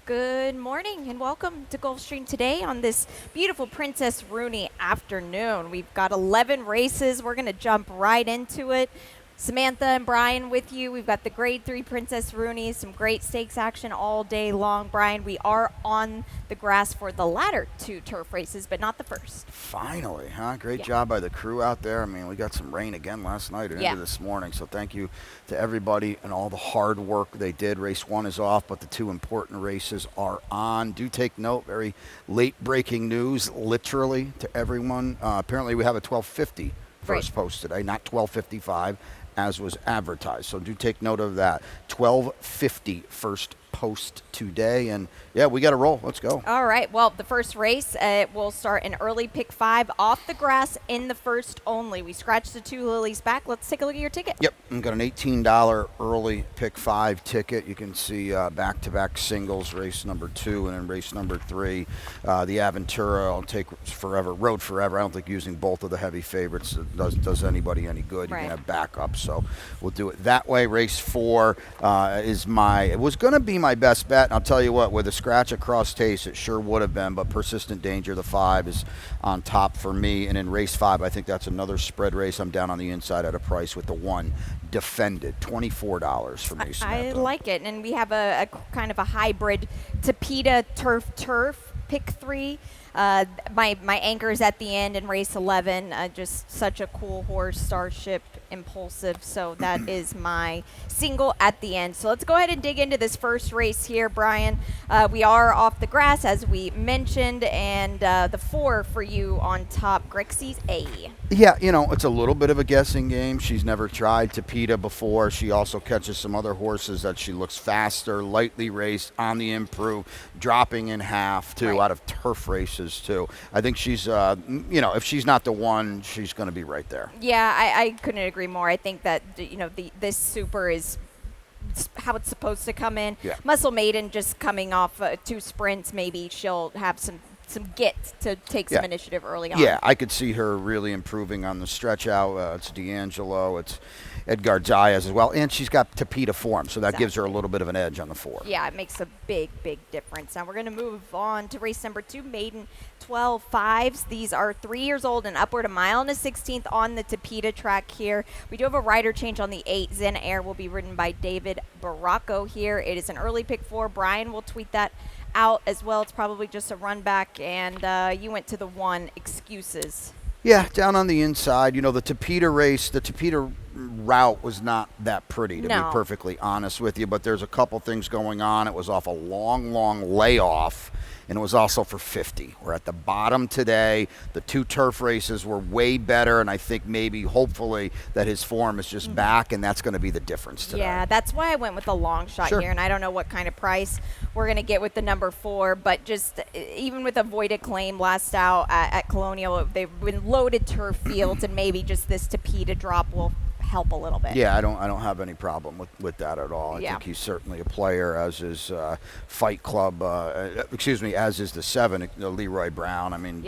Good morning and welcome to Gulfstream today on this beautiful Princess Rooney afternoon. We've got 11 races. We're going to jump right into it. Samantha and Brian with you. We've got the Grade 3 Princess Rooney, some great stakes action all day long. Brian, we are on the grass for the latter two turf races, but not the first. Finally, huh? Great job by the crew out there. I mean, we got some rain again last night and into this morning, so thank you to everybody and all the hard work they did. Race 1 is off, but the two important races are on. Do take note, very late breaking news, literally, to everyone. Apparently, we have a 12:50 first post today, not 12:55, as was advertised. So do take note of that. 12:50 first post today, and yeah, we got to roll. Let's go. All right. Well, the first race will start an early pick 5 off the grass in the first only. We scratched the two lilies back. Let's take a look at your ticket. Yep, I've got an $18 early pick 5 ticket. You can see back-to-back singles, race number 2, and then race number 3. The Aventura, I'll take forever, Road Forever. I don't think using both of the heavy favorites does anybody any good. You can have backup, so we'll do it that way. Race 4 it was going to be my best bet, and I'll tell you what, with a scratch across Taste, it sure would have been, but Persistent Danger, the 5, is on top for me. And in race 5, I think that's another spread race. I'm down on the inside at a price with the 1 Defended, $24 for me, Samantha. I like it, and we have a kind of a hybrid Tapeta turf pick 3. My anchor is at the end in race 11. Just such a cool horse, Starship, impulsive. So that is my single at the end. So let's go ahead and dig into this first race here, Brian. We are off the grass, as we mentioned, and the 4 for you on top, Grixie's A. Yeah, it's a little bit of a guessing game. She's never tried Tapeta before. She also catches some other horses that she looks faster, lightly raced, on the improve, dropping in half, too, out of turf races, too. I think she's, if she's not the one, she's going to be right there. Yeah, I couldn't agree more. I think that, this super is how it's supposed to come in. Yeah. Muscle Maiden just coming off 2 sprints, maybe she'll have some get to take some initiative early on. Yeah, I could see her really improving on the stretch out. It's D'Angelo, it's Edgar Zayas as well, and she's got Tapeta form, so that gives her a little bit of an edge on the 4. Yeah, it makes a big difference. Now we're going to move on to race number 2, Maiden 12.5s. These are 3 years old and upward, 1.116 miles on the Tapeta track here. We do have a rider change on the 8. Zen Air will be ridden by David Baracco here. It is an early pick 4. Brian will tweet that out as well. It's probably just a run back, and you went to the 1, Excuses. Yeah, down on the inside. The Tapeta race, the Tapeta route was not that pretty, to be perfectly honest with you, but there's a couple things going on. It was off a long layoff, and it was also for 50. We're at the bottom today. The 2 turf races were way better, and I think maybe, hopefully, that his form is just back, and that's going to be the difference today. Yeah, that's why I went with a long shot here, and I don't know what kind of price we're going to get with the number 4, but just even with a voided claim last out at Colonial, they've been loaded turf fields, and maybe just this Tapeta drop will help a little bit. Yeah, I don't have any problem with that at all. I think he's certainly a player, as is Fight Club, as is the 7, Leroy Brown. I mean,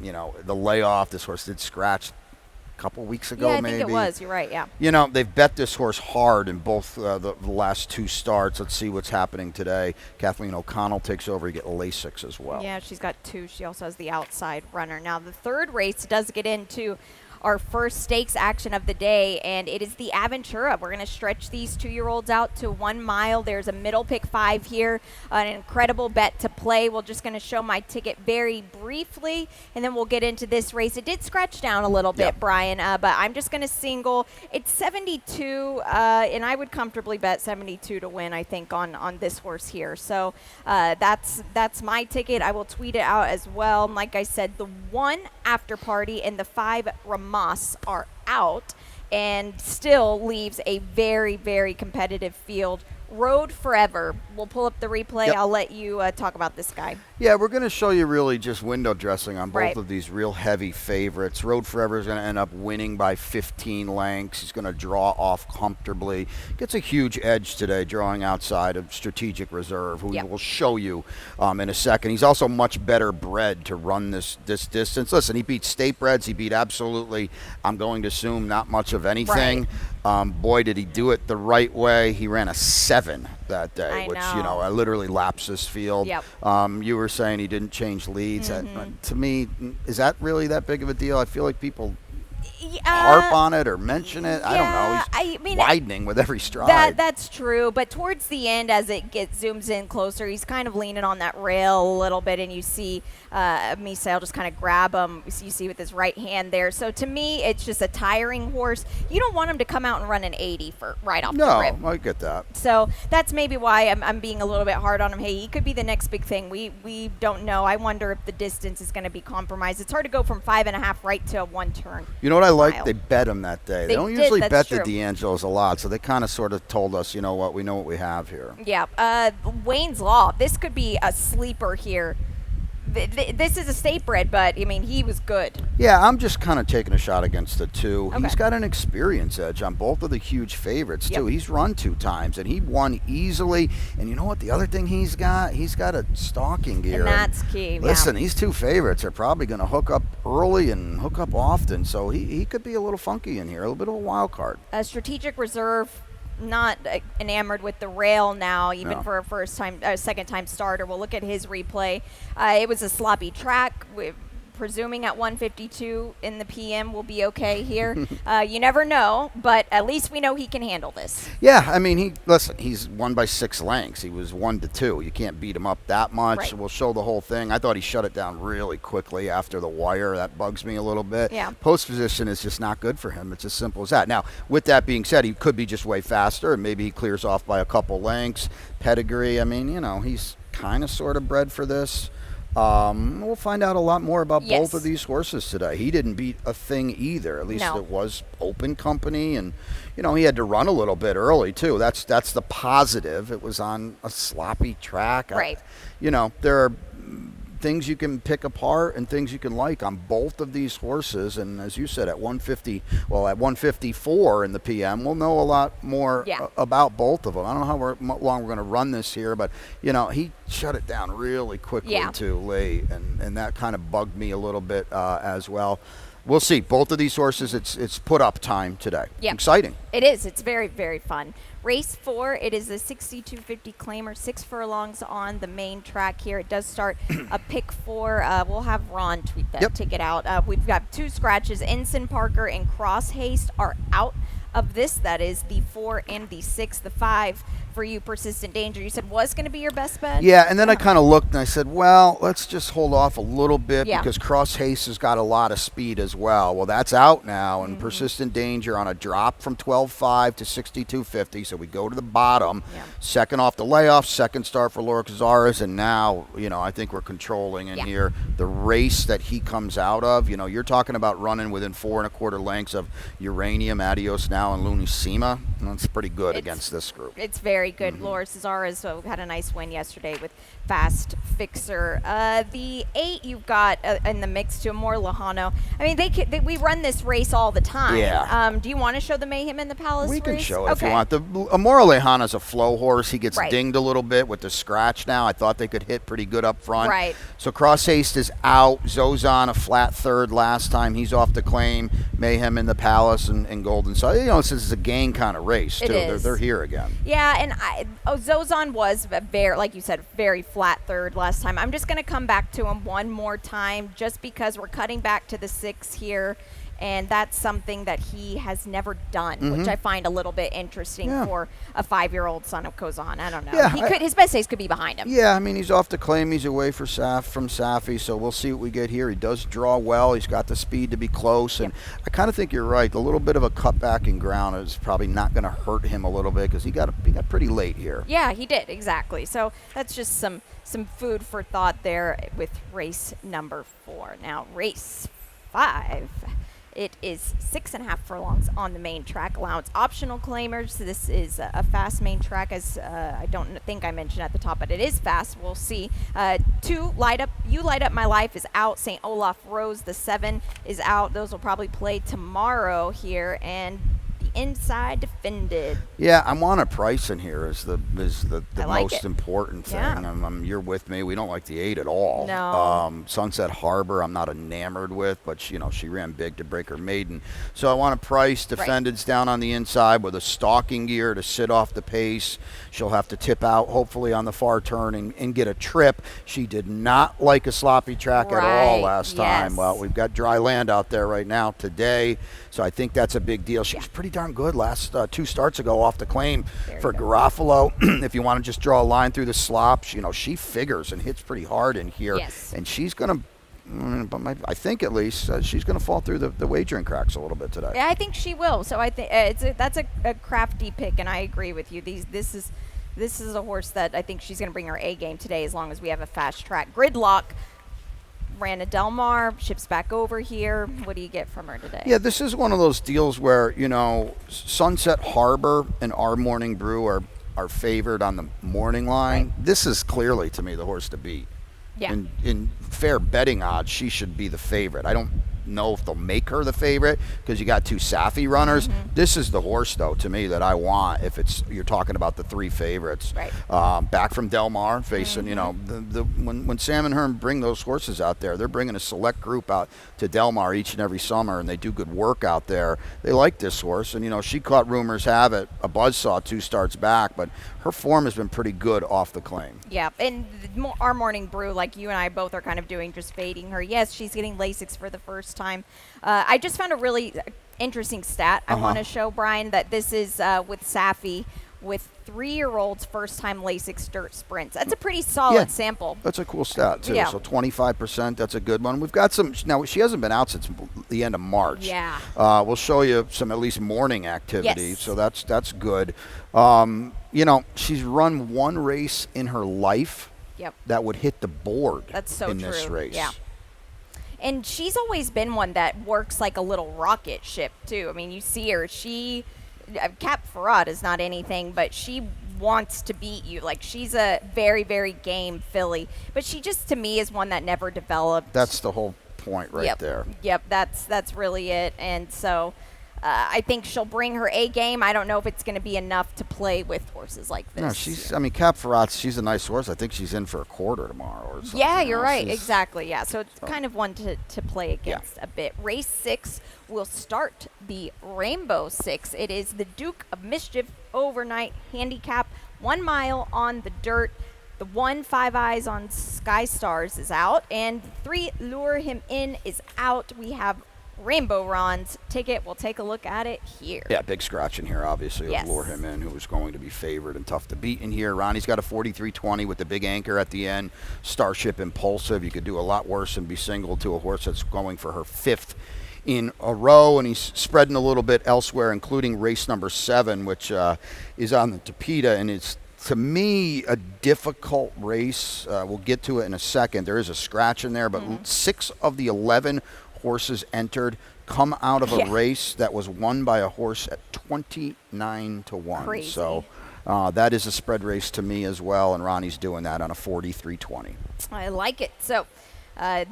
the layoff, this horse did scratch a couple weeks ago, maybe. Yeah, I think it was. You're right, yeah. They've bet this horse hard in both the last 2 starts. Let's see what's happening today. Kathleen O'Connell takes over. You get Lasix as well. Yeah, she's got 2. She also has the outside runner. Now, the third race does get into our first stakes action of the day, and it is the Aventura. We're going to stretch these 2-year-olds out to 1 mile. There's a middle pick 5 here, an incredible bet to play. We're just going to show my ticket very briefly, and then we'll get into this race. It did scratch down a little bit, Brian, but I'm just going to single. It's 72, and I would comfortably bet 72 to win, I think, on this horse here. So that's my ticket. I will tweet it out as well. And like I said, the 1 After Party and the 5 Moss are out, and still leaves a very competitive field. Road Forever. We'll pull up the replay. I'll let you talk about this guy. Yeah, we're going to show you really just window dressing on both of these real heavy favorites. Road Forever is going to end up winning by 15 lengths. He's going to draw off comfortably. Gets a huge edge today, drawing outside of Strategic Reserve, who we'll show you in a second. He's also much better bred to run this distance. Listen, he beat state breds. He beat absolutely, I'm going to assume, not much of anything. Boy, did he do it the right way. He ran a 7 that day, I which, know. I literally laps this field. Yep. You were saying he didn't change leads. Mm-hmm. To me, is that really that big of a deal? I feel like people harp Uh, on it or mention it. I don't know. yeah, He's I mean, widening with every stride. that's true, but towards the end, as it zooms in closer, he's kind of leaning on that rail a little bit, and you see Misael just kind of grab him. You see with his right hand there. So to me, it's just a tiring horse. You don't want him to come out and run an 80 for right off the No, rip. I get that. So that's maybe why I'm being a little bit hard on him. Hey, he could be the next big thing. We don't know. I wonder if the distance is going to be compromised. It's hard to go from 5.5 right to a 1 turn. You know what I like? Mile. They bet him that day. They don't did, usually that's bet true. the D'Angelos a lot, so they kind of sort of told us, you know what, we know what we have here. Yeah. Wayne's Law. This could be a sleeper here. This is a state bred, but I mean, he was good. Yeah, I'm just kind of taking a shot against the two. Okay. He's got an experience edge on both of the huge favorites, too. Yep. He's run 2 times, and he won easily. And you know what? The other thing he's got a stalking gear. And that's key. Listen, these 2 favorites are probably going to hook up early and hook up often, so he could be a little funky in here, a little bit of a wild card. A strategic reserve. Not enamored with the rail now, even No. for a second time starter. We'll look at his replay. It was a sloppy track. Presuming at 152 in the PM will be okay here. You never know, but at least we know he can handle this. Yeah, I mean, he's won by 6 lengths. He was 1-2. You can't beat him up that much. Right. We'll show the whole thing. I thought he shut it down really quickly after the wire. That bugs me a little bit. Yeah. Post position is just not good for him. It's as simple as that. Now, with that being said, he could be just way faster, and maybe he clears off by a couple lengths. Pedigree, I mean, he's kind of sort of bred for this. We'll find out a lot more about both of these horses today. He didn't beat a thing either. At least it was open company, and he had to run a little bit early too. That's the positive. It was on a sloppy track. Right. There are things you can pick apart and things you can like on both of these horses. And as you said, at 154 in the PM, we'll know a lot more about both of them. I don't know how long we're going to run this here, but he shut it down really quickly too late, and that kind of bugged me a little bit as well. We'll see. Both of these horses, it's put up time today. Yeah. Exciting. It is. It's very, very fun. Race 4, it is a 6250 claimer, 6 furlongs on the main track here. It does start a pick 4. We'll have Ron tweet that ticket out. We've got 2 scratches. Ensign Parker and Cross Haste are out of this. That is the 4 and the 6. The 5 for you, Persistent Danger, you said was going to be your best bet? Yeah, and then I kind of looked and I said, well, let's just hold off a little bit because Cross Haste has got a lot of speed as well. Well, that's out now, and Persistent Danger on a drop from 12.5 to 62.50, so we go to the bottom. Second off the layoff, second start for Laura Cazares, and now, I think we're controlling in here the race that he comes out of. You're talking about running within 4 1/4 lengths of Uranium, Adios Now, and Lunissima. That's pretty good against this group. It's very good. Laura Cazares had a nice win yesterday with Fast Fixer. The 8 you've got in the mix to Amor Lejano. I mean, we run this race all the time. Yeah. Do you want to show the Mayhem in the Palace We race? can show it if you want. The Amor Lejano's a flow horse. He gets dinged a little bit with the scratch now. I thought they could hit pretty good up front. Right. So Cross Haste is out. Zozan a flat third last time. He's off the claim. Mayhem in the Palace and Golden. So, this is a gang kind of race, too. They're here again. Yeah, and Zozan was very, like you said, very flat third last time. I'm just going to come back to him one more time just because we're cutting back to the 6 here. And that's something that he has never done, which I find a little bit interesting for a 5-year-old son of Kozan. I don't know. Yeah, his best days could be behind him. Yeah, I mean, he's off the claim. He's away from Safi, so we'll see what we get here. He does draw well. He's got the speed to be close. And I kind of think you're right. A little bit of a cutback in ground is probably not going to hurt him a little bit because he got pretty late here. Yeah, he did, exactly. So that's just some food for thought there with race number 4. Now, race 5. It is 6.5 furlongs on the main track. Allowance optional claimers. This is a fast main track, as I don't think I mentioned at the top, but it is fast. We'll see. 2 light up. You Light Up My Life is out. St. Olaf Rose, the 7 is out. Those will probably play tomorrow here. And the the inside defended. Yeah, I want a price in here is the I like most it. important thing. Yeah. You're with me. We don't like the 8 at all. No. Sunset Harbor, I'm not enamored with, but she ran big to break her maiden. So I want a price. Defended's down on the inside with a stalking gear to sit off the pace. She'll have to tip out, hopefully on the far turn and get a trip. She did not like a sloppy track at all last time. Well, we've got dry land out there right now today, so I think that's a big deal. She was pretty darn good last 2 starts ago off the claim for Garofalo. If you want to just draw a line through the slops, she figures and hits pretty hard in here. Yes. And she's going to, I think at least, she's going to fall through the wagering cracks a little bit today. Yeah, I think she will. So I think that's a crafty pick, and I agree with you. This is a horse that I think she's going to bring her A game today, as long as we have a fast track. Gridlock ran a Del Mar, ships back over here. What do you get from her today? Yeah, this is one of those deals where, Sunset Harbor and Our Morning Brew are favored on the morning line. Right. This is clearly, to me, the horse to beat. Yeah. In fair betting odds, she should be the favorite. I don't know if they'll make her the favorite because you got 2 Safi runners. This is the horse, though, to me, that I want if you're talking about the 3 favorites. Right. Back from Del Mar, facing, when Sam and Herm bring those horses out there, they're bringing a select group out to Del Mar each and every summer, and they do good work out there. They like this horse, and, she caught, rumors have it, a buzzsaw 2 starts back, but her form has been pretty good off the claim. Yeah, and Our Morning Brew, like you and I both are kind of doing, just fading her. Yes, she's getting Lasix for the first time. I just found a really interesting stat I want to show, Brian, that this is with Safi with 3-year-olds first-time Lasix dirt sprints. That's a pretty solid sample. That's a cool stat, too. Yeah. So 25%, that's a good one. We've got some – now, she hasn't been out since the end of March. Yeah. We'll show you some at least morning activity. Yes. So that's good. She's run 1 race in her life that would hit the board in this race. Yeah. And she's always been one that works like a little rocket ship, too. I mean, you see her. Cap Farad is not anything, but she wants to beat you. Like, she's a very, very game filly. But she just, to me, is one that never developed. That's the whole point right there. Yep, that's really it. And so I think she'll bring her A game. I don't know if it's going to be enough to play with horses like this. No, Cap Farad, she's a nice horse. I think she's in for a quarter tomorrow or something. Yeah, you're right. Exactly. Yeah. So it's kind of one to play against a bit. Race 6 will start the Rainbow 6. It is the Duke of Mischief overnight handicap, 1 mile on the dirt. The 1 5 Eyes on Sky Stars is out, and 3 Lure Him In is out. We have Rainbow Ron's ticket. We'll take a look at it here. Yeah, big scratch in here, obviously. Yes. Lure Him In, who was going to be favored and tough to beat in here. Ronnie's got a 43.20 with the big anchor at the end. Starship Impulsive. You could do a lot worse and be single to a horse that's going for her 5th in a row, and he's spreading a little bit elsewhere, including race number 7, which is on the Tapeta, and it's, to me, a difficult race. We'll get to it in a second. There is a scratch in there, but 6 of the 11 horses entered come out of a race that was won by a horse at 29-1. Crazy. So that is a spread race to me as well, and Ronnie's doing that on a 43.20. I like it. So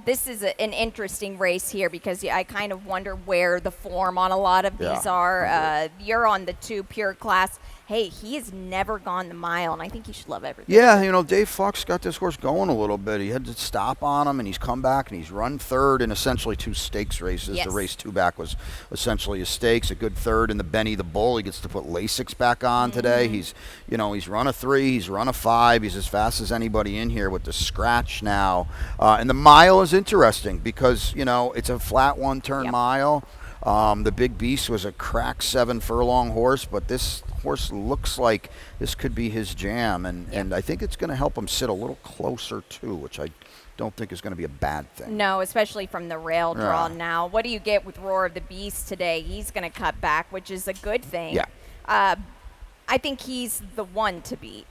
this is an interesting race here because I kind of wonder where the form on a lot of these are. You're on the 2 pure class. Hey, he has never gone the mile, and I think you should love everything. Yeah, Dave Fox got this horse going a little bit. He had to stop on him, and he's come back, and he's run 3rd in essentially 2 stakes races. Yes. The race 2 back was essentially a stakes, a good 3rd in the Benny the Bull. He gets to put Lasix back on today. He's run a 3, he's run a 5. He's as fast as anybody in here with the scratch now. And the mile is interesting because, it's a flat 1-turn mile. The Big Beast was a crack 7 furlong horse, but this horse looks like this could be his jam, and I think it's going to help him sit a little closer too, which I don't think is going to be a bad thing. No, especially from the rail draw now. What do you get with Roar of the Beast today? He's going to cut back, which is a good thing. Yeah. I think he's the one to beat.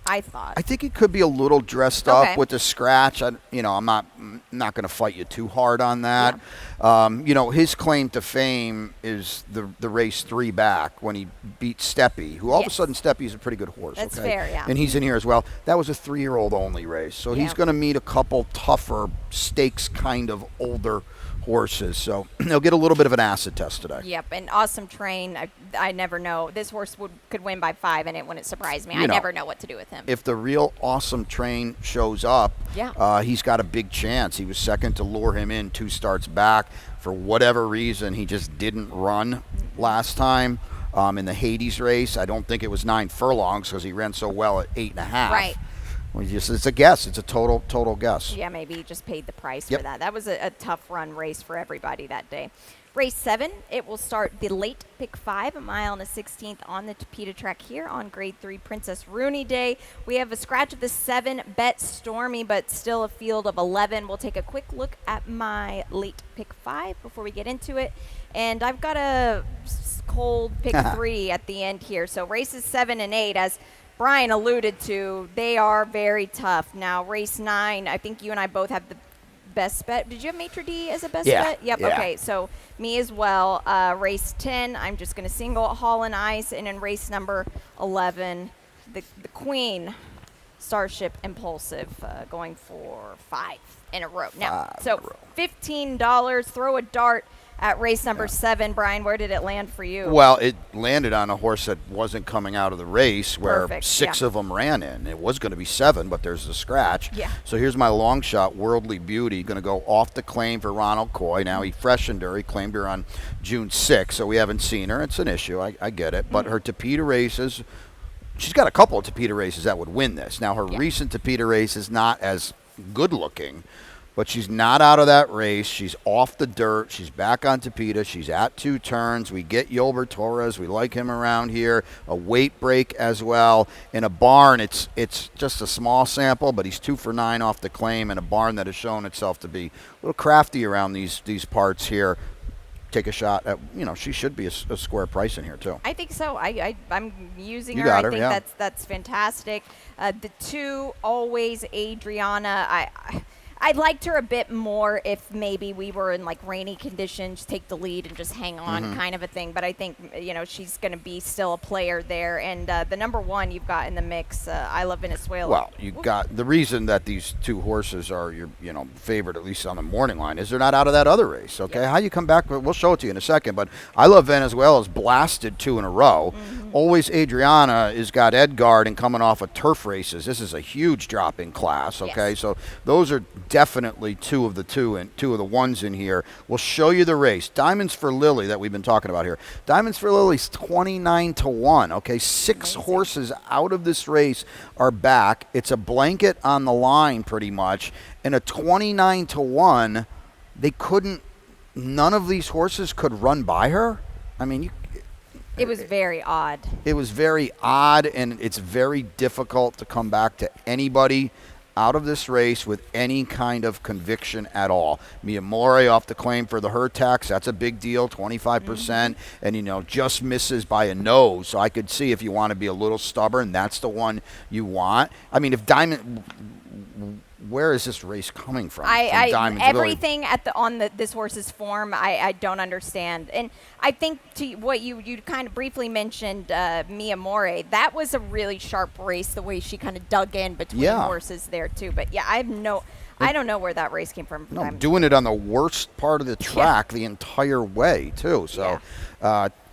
I thought. I think he could be a little dressed up with the scratch. I'm not going to fight you too hard on that. Yeah. His claim to fame is the race 3 back when he beat Steppy, who all of a sudden Steppy's a pretty good horse. That's fair, yeah. And he's in here as well. That was a 3-year-old only race, so he's going to meet a couple tougher stakes kind of older horses. So they'll get a little bit of an acid test today. Yep, an awesome train. I never know. This horse could win by 5, and it wouldn't surprise me. You I know, never know what to do with him. If the real awesome train shows up, Yeah. he's got a big chance. He was second to lure him in 2 starts back. For whatever reason, he just didn't run last time in the Hades race. I don't think it was 9 furlongs because he ran so well at 8.5. Right. It's a guess. It's a total guess. Yeah, maybe he just paid the price Yep. for that. That was a tough run race for everybody that day. Race 7, it will start the late pick 5, a mile and a 16th on the Tapeta track here on Grade 3 Princess Rooney Day. We have a scratch of the 7, Bet Stormy, but still a field of 11. We'll take a quick look at my late pick 5 before we get into it. And I've got a cold pick 3 at the end here. So races 7 and 8, as Brian alluded to, they are very tough. Now, race 9, I think you and I both have the best bet. Did you have Maitre D as a best bet? Yep. Yeah. Okay. So me as well. Race 10, I'm just going to single Hall and Ice. And in race number 11, the Queen, Starship Impulsive, going for 5 in a row. Now, so $15, throw a dart at race number 7. Brian, where did it land for you? Well, it landed on a horse that wasn't coming out of the race where Perfect, 6 yeah. of them ran in. It was going to be 7, but there's a scratch. Yeah. So here's my long shot, Worldly Beauty, going to go off the claim for Ronald Coy. Now, he freshened her. He claimed her on June 6th, so we haven't seen her. It's an issue. I get it. But her Tapeta races, she's got a couple of Tapeta races that would win this. Now, her recent Tapeta race is not as good looking, but she's not out of that race. She's off the dirt. She's back on Tapeta. She's at 2 turns. We get Yolbert Torres. We like him around here. A weight break as well. In a barn, it's just a small sample, but he's 2 for 9 off the claim in a barn that has shown itself to be a little crafty around these parts here. Take a shot at, she should be a square price in here too. I think so. I'm using You her. got I her, think yeah. that's fantastic. The 2, Always Adriana. I liked her a bit more if maybe we were in like rainy conditions, take the lead and just hang on kind of a thing. But I think, she's going to be still a player there. And the number 1 you've got in the mix, I Love Venezuela. Well, you got the reason that these 2 horses are your, favorite, at least on the morning line, is they're not out of that other race. Okay, How you come back? We'll show it to you in a second. But I Love Venezuela's blasted 2 in a row. Always Adriana is got Edgard and coming off of turf races. This is a huge drop in class. Okay, Yes. so those are definitely 2 of the 2 and 2 of the 1s in here. We'll show you the race. Diamonds for Lily that we've been talking about here. Diamonds for Lily's 29-1. Okay, 6 horses out of this race are back. It's a blanket on the line pretty much, and a 29-1. They couldn't. None of these horses could run by her. I mean, it was very odd. It was very odd, and it's very difficult to come back to anybody out of this race with any kind of conviction at all. Miyamori off the claim for the hurt tax, that's a big deal, 25%, and just misses by a nose. So I could see if you want to be a little stubborn, that's the one you want. I mean, if Diamond, where is this race coming from? Diamonds, everything really? This horse's form, I don't understand. And I think to what you kind of briefly mentioned, Miyamori, that was a really sharp race, the way she kind of dug in between horses there too. But yeah, I don't know where that race came from. No, doing it on the worst part of the track the entire way too. So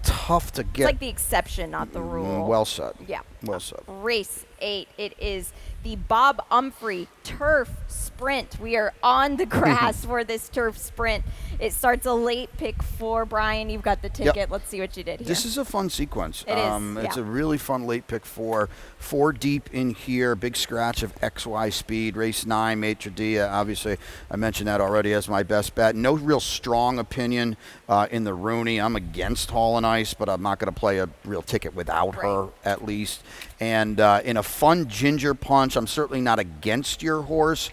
tough to get. It's like the exception, not the rule. Well said. Yeah. Well said. Race 8, it is the Bob Umphrey Turf Sprint. We are on the grass for this turf sprint. It starts a late pick 4. Brian, you've got the ticket. Yep. Let's see what you did here. This is a fun sequence. It is. It's a really fun late pick 4. 4 deep in here. Big scratch of XY Speed. Race 9, Maitre D. Obviously, I mentioned that already as my best bet. No real strong opinion in the Rooney. I'm against Hall and Ice, but I'm not going to play a real ticket without her at least. And in a fun ginger punch, I'm certainly not against your horse,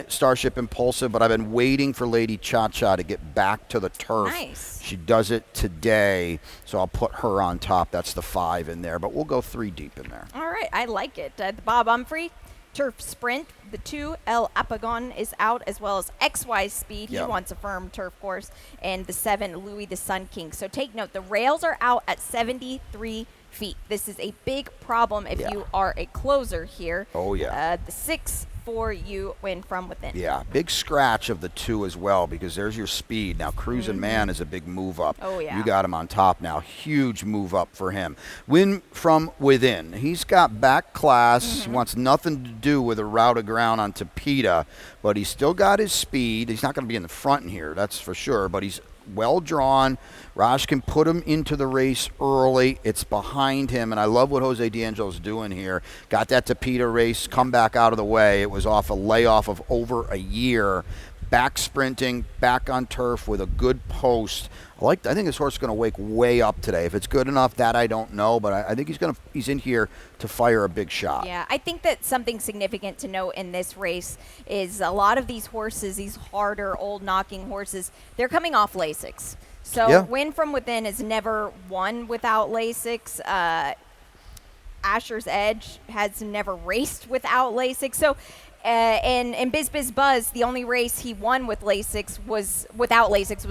Starship Impulsive, but I've been waiting for Lady Cha-Cha to get back to the turf. Nice. She does it today, so I'll put her on top. That's the 5 in there, but we'll go 3 deep in there. All right, I like it. The Bob Umphrey Turf Sprint. The 2, El Apagon, is out, as well as XY Speed. He wants a firm turf course. And the 7, Louis the Sun King. So take note, the rails are out at 73 feet. This is a big problem if you are a closer here. Oh, yeah. The 6, before you win from within. Yeah, big scratch of the 2 as well, because there's your speed. Now, Cruisin' Man is a big move up. Oh, yeah. You got him on top now. Huge move up for him. Win from within. He's got back class. He wants nothing to do with a route of ground on Tapeta, but he's still got his speed. He's not going to be in the front in here, that's for sure, but he's well drawn. Raj can put him into the race early. It's behind him, and I love what Jose D'Angelo's doing here. Got that Tapeta race, come back out of the way. It was off a layoff of over a year. Back sprinting, back on turf with a good post. I think this horse is going to wake way up today. If it's good enough, that I don't know, but I think he's in here to fire a big shot. Yeah, I think that something significant to note in this race is a lot of these horses, these harder, old knocking horses, they're coming off Lasix. So Win from Within has never won without Lasix. Asher's Edge has never raced without Lasix. So and Biz Biz Buzz, the only race he won with Lasix was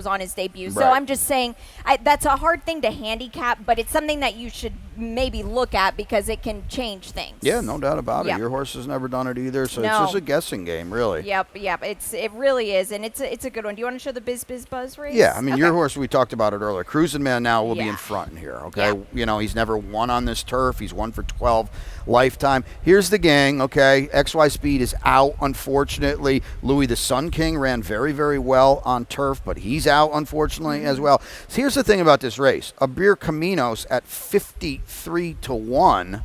on his debut. Right. So I'm just saying that's a hard thing to handicap, but it's something that you should maybe look at because it can change things. Yeah, no doubt about Yep. it. Your horse has never done it either, so No. it's just a guessing game, really. Yep. It really is, and it's a good one. Do you want to show the Biz Biz Buzz race? Yeah, I mean, Okay. your horse, we talked about it earlier. Cruisin' Man now will be Yeah. in front in here, okay? Yeah. You know, he's never won on this turf. He's won for 12 lifetime. Here's the gang, okay? XY Speed is out, unfortunately. Louis the Sun King ran very, very well on turf, but he's out, unfortunately, as well. So here's the thing about this race. Abir Caminos at 53-1,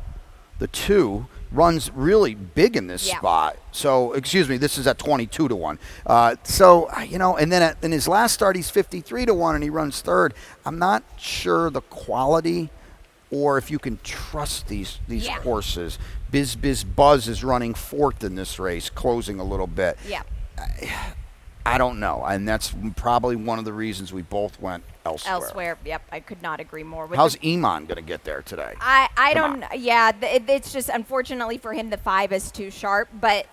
the 2, runs really big in this spot. So, excuse me, this is at 22-1. So, you know, and then in his last start, he's 53-1, and he runs third. I'm not sure the quality or if you can trust these horses. Biz Biz Buzz is running fourth in this race, closing a little bit. Yeah. I don't know, and that's probably one of the reasons we both went elsewhere. Yep, I could not agree more. With How's Iman going to get there today? I don't. Yeah, it's just unfortunately for him the 5 is too sharp, but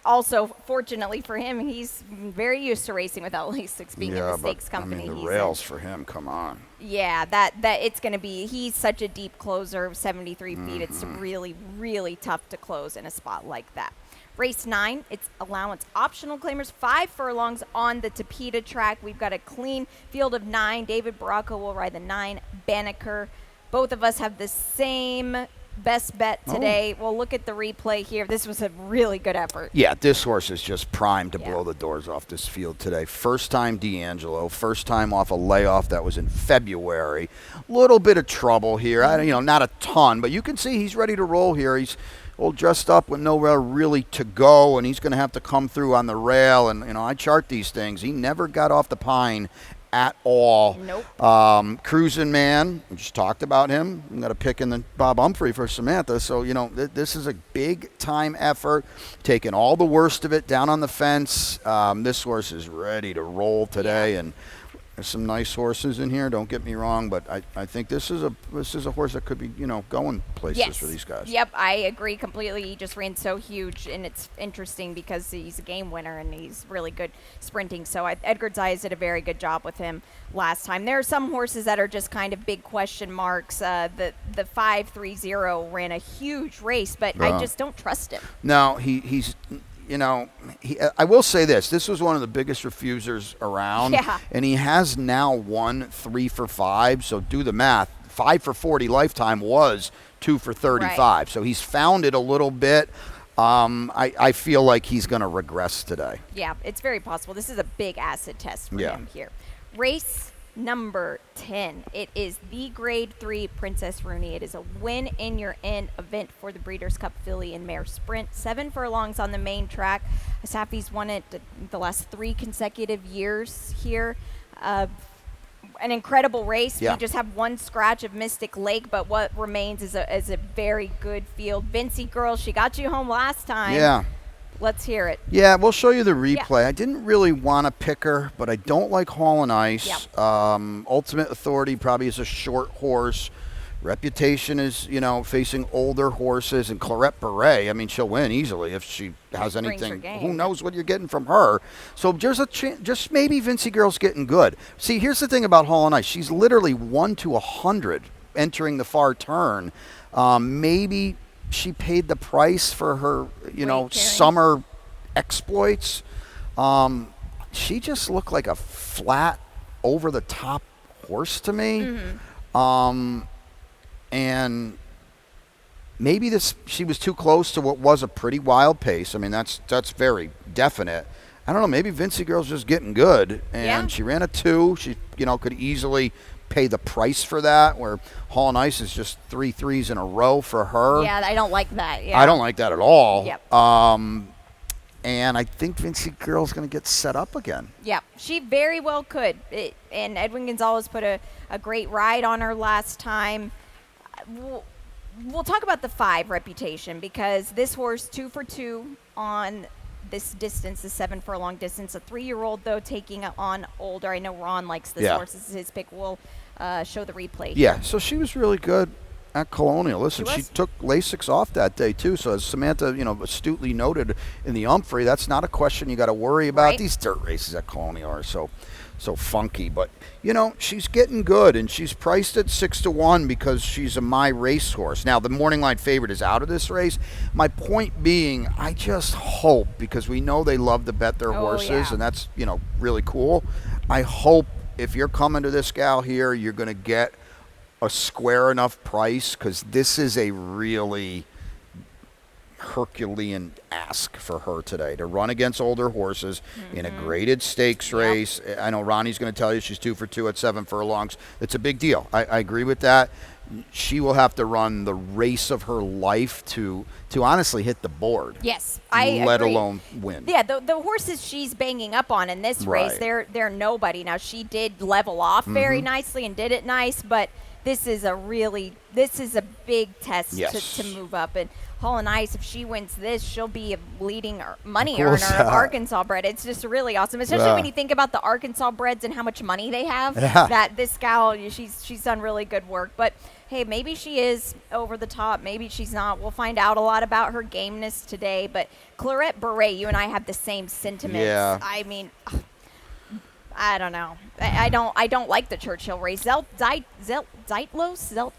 also fortunately for him he's very used to racing without Lasix being in the stakes company. I mean, the he's rails for him, come on. Yeah, that it's going to be. He's such a deep closer, 73 feet. It's really, really tough to close in a spot like that. Race 9, it's allowance optional claimers, 5 furlongs on the Tapeta track. We've got a clean field of 9. David Baracco will ride the 9. Banneker. Both of us have the same best bet today. We'll look at the replay here. This was a really good effort. Yeah, this horse is just primed to blow the doors off this field today. First time D'Angelo, first time off a layoff that was in February. Little bit of trouble here. Not a ton, but you can see he's ready to roll here. He's all dressed up with nowhere really to go, and he's going to have to come through on the rail. And, I chart these things. He never got off the pine at all. Nope. Cruisin' Man, we just talked about him. I'm going to pick in the Bob Humphrey for Samantha. So, this is a big-time effort, taking all the worst of it down on the fence. This horse is ready to roll today, and there's some nice horses in here, don't get me wrong, but I think this is a horse that could be, going places for these guys. Yep, I agree completely. He just ran so huge, and it's interesting because he's a game winner and he's really good sprinting. So Edgar Zayas did a very good job with him last time. There are some horses that are just kind of big question marks. The 530 ran a huge race, but I just don't trust him. No, he's... I will say this. This was one of the biggest refusers around. Yeah. And he has now won 3 for 5. So do the math. 5 for 40 lifetime was 2 for 35. Right. So he's found it a little bit. I feel like he's going to regress today. Yeah, it's very possible. This is a big acid test for him here. Race number 10. It is the Grade 3 Princess Rooney. It is a win in your end event for the Breeders' Cup Filly and Mare Sprint. 7 furlongs on the main track. Asafi's won it the last 3 consecutive years here. An incredible race. Yeah. We just have one scratch of Mystic Lake, but what remains is a very good field. Vincy Girl, she got you home last time. Yeah. Let's hear it. Yeah, we'll show you the replay. Yeah. I didn't really want to pick her, but I don't like Hall and Ice. Yep. Ultimate Authority probably is a short horse. Reputation is, facing older horses. And Clarette Beret, I mean, she'll win easily if she has anything. Who knows what you're getting from her. So there's a chance, just maybe Vincy Girl's getting good. See, here's the thing about Hall and Ice. She's literally 1 to 100 entering the far turn. Maybe she paid the price for her, Weight carrying. summer exploits. She just looked like a flat, over the top horse to me. And maybe she was too close to what was a pretty wild pace. I mean, that's very definite. I don't know. Maybe Vincy Girl's just getting good, and she ran a 2. She could easily pay the price for that. Where Hall and Ice is just 3 3s in a row for her. Yeah, I don't like that. Yeah. I don't like that at all. Yep. And I think Vincy Girl's going to get set up again. Yeah, she very well could. And Edwin Gonzalez put a great ride on her last time. We'll talk about the 5 reputation, because this horse 2 for 2 on this distance, the 7 furlong distance. A 3-year-old, though, taking on older. I know Ron likes this horse. This is his pick. We'll show the replay. Yeah, so she was really good at Colonial. Listen, she took Lasix off that day, too. So as Samantha, astutely noted in the Umphrey, that's not a question you got to worry about. Right. These dirt races at Colonial are so funky. But, she's getting good, and she's priced at 6-1 because she's a my racehorse. Now, the morning line favorite is out of this race. My point being, I just hope, because we know they love to bet their horses, and that's, really cool. I hope if you're coming to this gal here, you're going to get a square enough price, because this is a really Herculean ask for her today to run against older horses in a graded stakes race. I know Ronnie's going to tell you she's 2 for 2 at 7 furlongs. It's a big deal. I agree with that. She will have to run the race of her life to honestly hit the board. Yes, I let agree. alone win. Yeah, the horses she's banging up on in this race, they're nobody. Now, she did level off very nicely and did it nice, but this is a big test to move up. And Hall and Ice, if she wins this, she'll be a leading money earner of Arkansas bred. It's just really awesome, especially when you think about the Arkansas breds and how much money they have. That this gal, she's done really good work. But hey, maybe she is over the top. Maybe she's not. We'll find out a lot about her gameness today. But Clarette Beret, you and I have the same sentiments. Yeah. I mean, I don't know. I don't like the Churchill race. Zeitlos,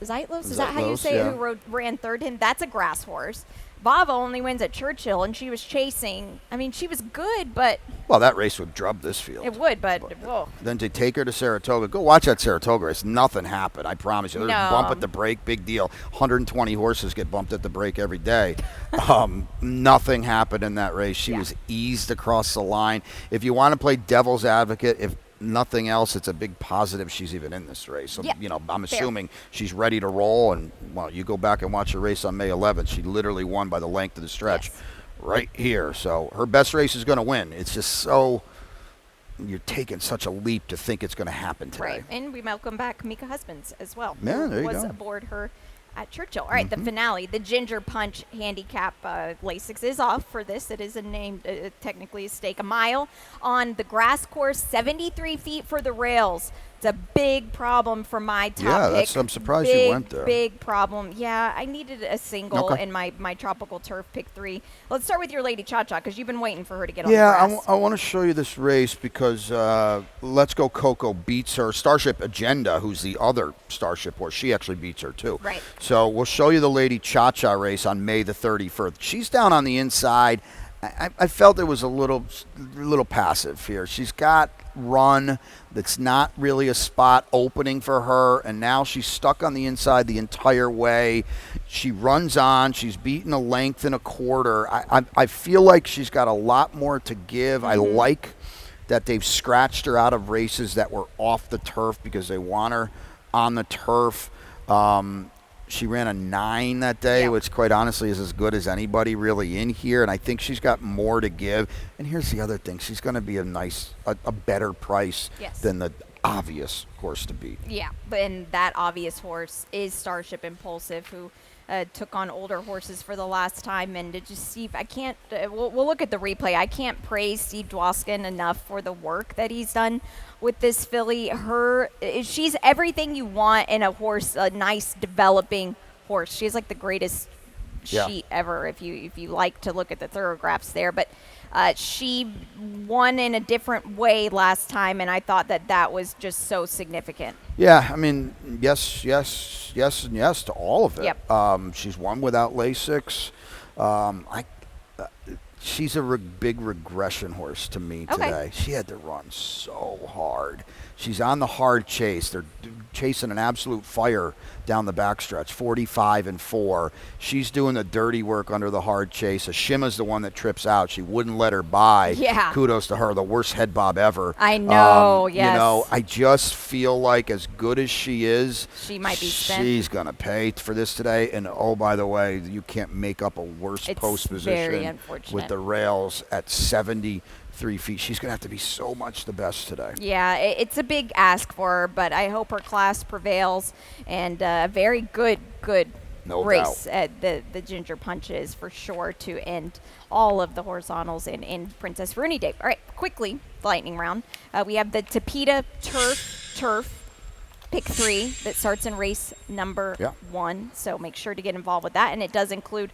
is that how you say it? Who ran third him? That's a grass horse. Bava only wins at Churchill, and she was chasing. I mean, she was good, but well, that race would drub this field. It would, but whoa. Then to take her to Saratoga, go watch that Saratoga race. Nothing happened. I promise you. There's a bump at the break, big deal. 120 horses get bumped at the break every day. Nothing happened in that race. She was eased across the line. If you want to play devil's advocate, if nothing else, it's a big positive she's even in this race. So, I'm assuming she's ready to roll. And, well, you go back and watch her race on May 11th. She literally won by the length of the stretch right here. So her best race is going to win. It's just so you're taking such a leap to think it's going to happen today. Right. And we welcome back Mika Husbands as well. Yeah, there you was go. aboard her at Churchill. All right, the finale, the Ginger Punch handicap. Lasix is off for this. It is a name, technically a stake. A mile on the grass course, 73 feet for the rails. It's a big problem for my top pick. I'm surprised you went there. Big problem. Yeah, I needed a single in my tropical turf pick 3. Let's start with your Lady Cha-Cha, because you've been waiting for her to get on the grass. Yeah, I want to show you this race because Let's Go Coco beats her. Starship Agenda, who's the other Starship horse, she actually beats her too. Right. So we'll show you the Lady Cha-Cha race on May the 31st. She's down on the inside. I felt it was a little passive here. She's got run that's not really a spot opening for her, and now she's stuck on the inside the entire way. She runs on. She's beaten a length and a quarter. I feel like she's got a lot more to give. I like that they've scratched her out of races that were off the turf because they want her on the turf. She ran a 9 that day, which quite honestly is as good as anybody really in here, and I think she's got more to give. And here's the other thing. She's going to be a better price than the obvious horse to beat. Yeah, and that obvious horse is Starship Impulsive, who took on older horses for the last time. And to just see if I can't, we'll look at the replay. I can't praise Steve Dwoskin enough for the work that he's done with this filly. She's everything you want in a horse, a nice developing horse. She's like the greatest sheet ever if you like to look at the thoroughgraphs there. But She won in a different way last time, and I thought that was just so significant. Yeah, I mean, yes, yes, yes, and yes to all of it. Yep. She's won without Lasix. I She's a big regression horse to me Okay. today. She had to run so hard. She's on the hard chase. They're chasing an absolute fire down the backstretch, 45-4. She's doing the dirty work under the hard chase. Ashima's the one that trips out. She wouldn't let her by. Yeah. Kudos to her. The worst head bob ever. I know, yes. You know, I just feel like as good as she is, She might be spent. she's going to pay for this today. And, oh, by the way, you can't make up a worse It's post very position unfortunate. with the rails at 73 feet. She's going to have to be so much the best today. Yeah, it's a big ask for her, but I hope her class prevails, and a very good No race at the Ginger Punches for sure to end all of the horizontals in Princess Rooney Day. All right, quickly, lightning round. We have the Tapeta Turf Pick 3 that starts in race number 1, so make sure to get involved with that, and it does include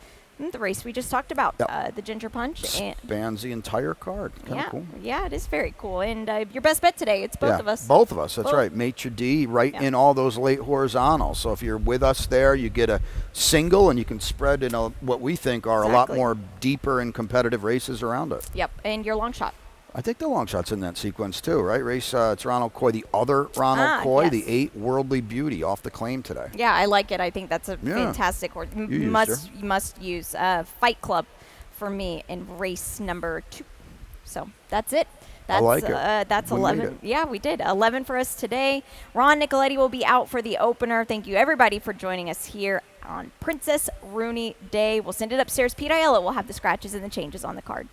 the race we just talked about, the Ginger Punch. Spans the entire card. Kind of cool. Yeah, it is very cool. And your best bet today, it's both of us. Both of us, that's right. Maitre D in all those late horizontals. So if you're with us there, you get a single, and you can spread in what we think are a lot more deeper and competitive races around it. Yep, and your long shot. I think the long shot's in that sequence too, right? Race, it's Ronald Coy, the other Ronald Coy, yes. the 8 Worldly Beauty off the claim today. Yeah, I like it. I think that's a fantastic horse. You must use Fight Club for me in race number 2. So that's it. I like it. That's 11. Yeah, we did. 11 for us today. Ron Nicoletti will be out for the opener. Thank you, everybody, for joining us here on Princess Rooney Day. We'll send it upstairs. Pete Aiello will have the scratches and the changes on the card.